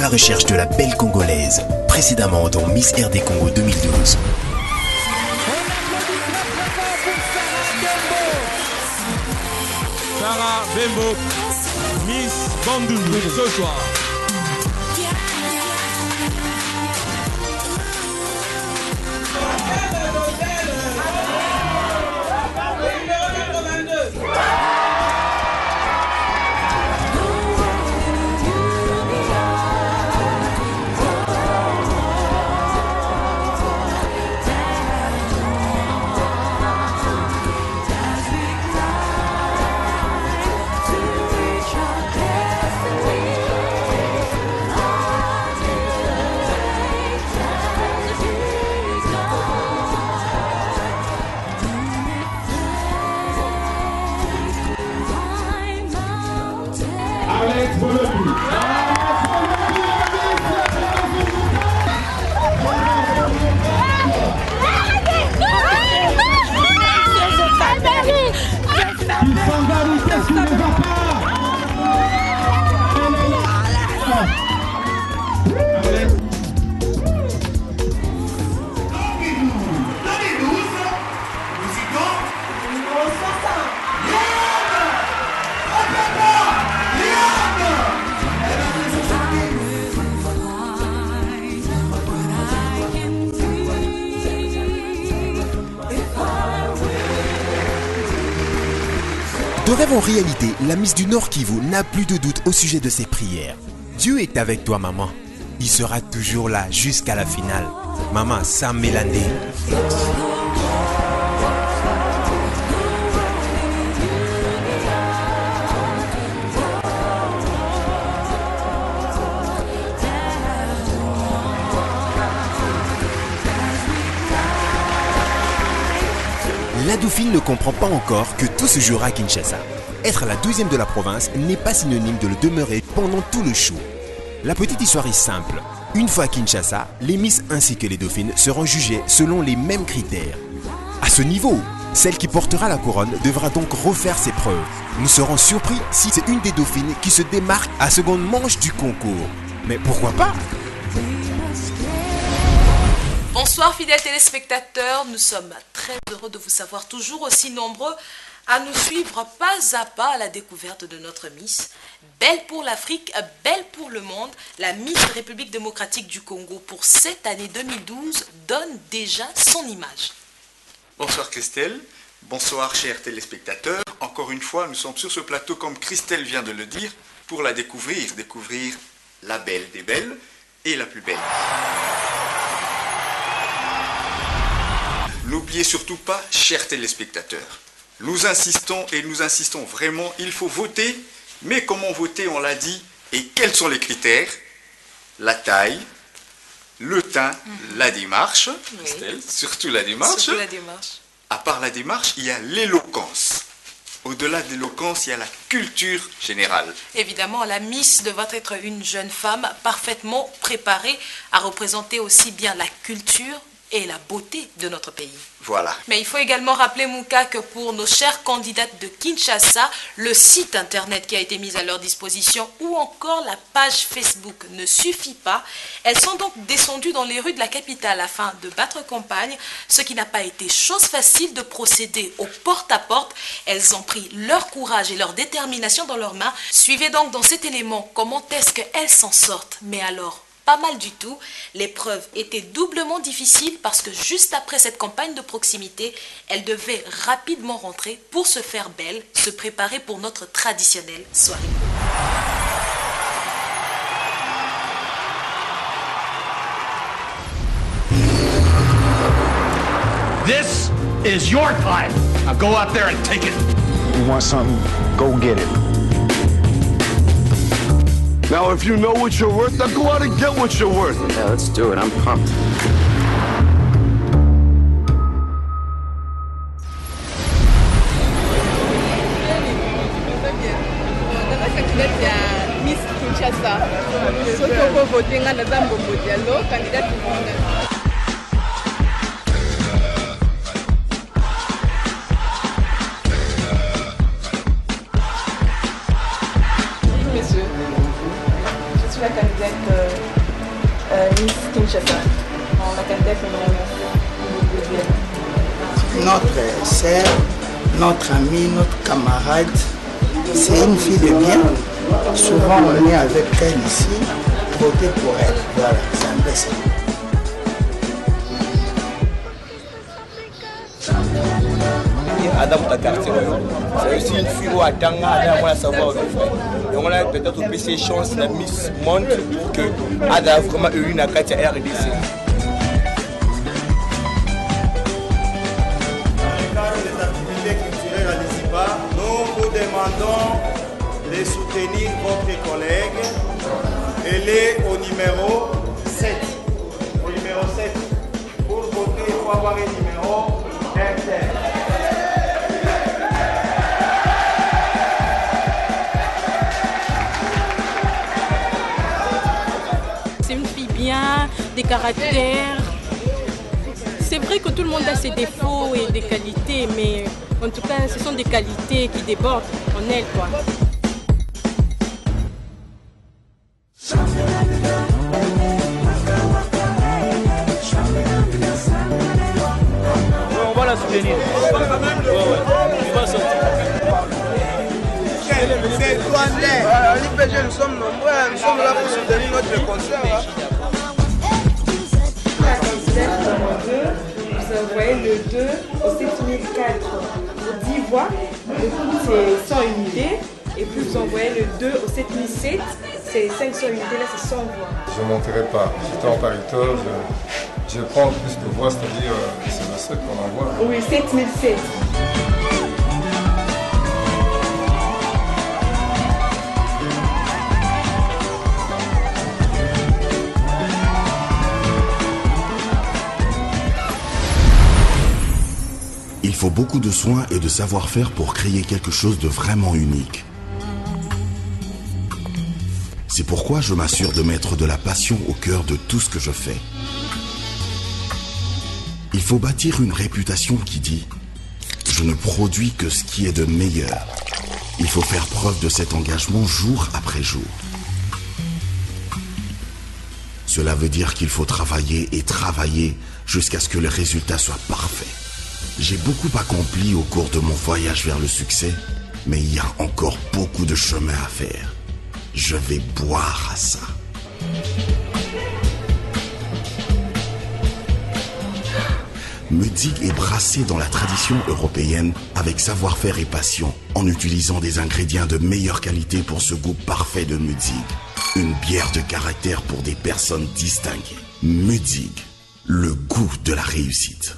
la recherche de la belle Congolaise, précédemment dans Miss RD Congo 2012. Sarah Bembo, Miss Bandundu ce soir. De rêve en réalité, la Miss du Nord Kivu n'a plus de doute au sujet de ses prières. Dieu est avec toi, maman. Il sera toujours là jusqu'à la finale. Maman Sam Mélandé. La Dauphine ne comprend pas encore que tout se jouera à Kinshasa. Être la 12e de la province n'est pas synonyme de le demeurer pendant tout le show. La petite histoire est simple. Une fois à Kinshasa, les Miss ainsi que les Dauphines seront jugées selon les mêmes critères. À ce niveau, celle qui portera la couronne devra donc refaire ses preuves. Nous serons surpris si c'est une des Dauphines qui se démarque à seconde manche du concours. Mais pourquoi pas ? Bonsoir fidèles téléspectateurs, nous sommes très heureux de vous savoir toujours aussi nombreux à nous suivre pas à pas à la découverte de notre Miss. Belle pour l'Afrique, belle pour le monde, la Miss République démocratique du Congo pour cette année 2012 donne déjà son image. Bonsoir Christelle, bonsoir chers téléspectateurs. Encore une fois, nous sommes sur ce plateau comme Christelle vient de le dire pour la découvrir la belle des belles et la plus belle. N'oubliez surtout pas, chers téléspectateurs, nous insistons vraiment, il faut voter, mais comment voter, on l'a dit, et quels sont les critères? La taille, le teint, la démarche, Christelle, surtout la démarche. Surtout la démarche. À part la démarche, il y a l'éloquence. Au-delà de l'éloquence, il y a la culture générale. Évidemment, la Miss devra être une jeune femme parfaitement préparée à représenter aussi bien la culture et la beauté de notre pays. Voilà. Mais il faut également rappeler, Mouka, que pour nos chères candidates de Kinshasa, le site internet qui a été mis à leur disposition ou encore la page Facebook ne suffit pas. Elles sont donc descendues dans les rues de la capitale afin de battre campagne, ce qui n'a pas été chose facile de procéder au porte-à-porte. Elles ont pris leur courage et leur détermination dans leurs mains. Suivez donc dans cet élément comment est-ce qu'elles s'en sortent. Mais alors, pas mal du tout. L'épreuve était doublement difficile parce que juste après cette campagne de proximité, elle devait rapidement rentrer pour se faire belle, se préparer pour notre traditionnelle soirée. This is your time. Now go out there and take it. You want something? Go get it. Now, if you know what you're worth, now go out and get what you're worth. Yeah, let's do it. I'm pumped. Miss Kinshasa. Soto voter nga na zambo modialo candidat du monde. suis la candidate Miss Kinshasa. La candidate Notre sœur, notre amie, notre camarade, c'est une fille de bien. Souvent on est avec elle ici, voter pour elle. Voilà, c'est un peu ça. Adam ta quartier, c'est aussi une fille où Adanga a savoir le faire. Et on a peut-être aussi ces chances la Miss Monde pour que Adam vraiment eu une Katia RDC. Nous vous demandons de soutenir votre collègue. Elle est au numéro 7. Au numéro 7. Pour voter, il faut avoir un numéro inter. C'est une fille bien, des caractères. C'est vrai que tout le monde a ses défauts et des qualités, mais en tout cas, ce sont des qualités qui débordent en elle, quoi. On va la soutenir. On va sortir. C'est Rwandais. À l'IPG, nous sommes nombreux, nous sommes là pour soutenir notre concert. La candidate numéro 2, vous envoyez le 2 au 7004 pour 10 voix. Le coup, c'est 100 unités. Et puis vous envoyez le 2 au 7007, c'est 500 unités, là c'est 100 voix. Je ne monterai pas. J'étais en pariteur, je prends plus de voix, c'est-à-dire c'est le 7 qu'on envoie. Oui, 7007. Il faut beaucoup de soins et de savoir-faire pour créer quelque chose de vraiment unique. C'est pourquoi je m'assure de mettre de la passion au cœur de tout ce que je fais. Il faut bâtir une réputation qui dit « Je ne produis que ce qui est de meilleur ». Il faut faire preuve de cet engagement jour après jour. Cela veut dire qu'il faut travailler et travailler jusqu'à ce que le résultat soit parfait. J'ai beaucoup accompli au cours de mon voyage vers le succès, mais il y a encore beaucoup de chemin à faire. Je vais boire à ça. Mudzig est brassé dans la tradition européenne avec savoir-faire et passion, en utilisant des ingrédients de meilleure qualité pour ce goût parfait de Mudzig. Une bière de caractère pour des personnes distinguées. Mudzig, le goût de la réussite.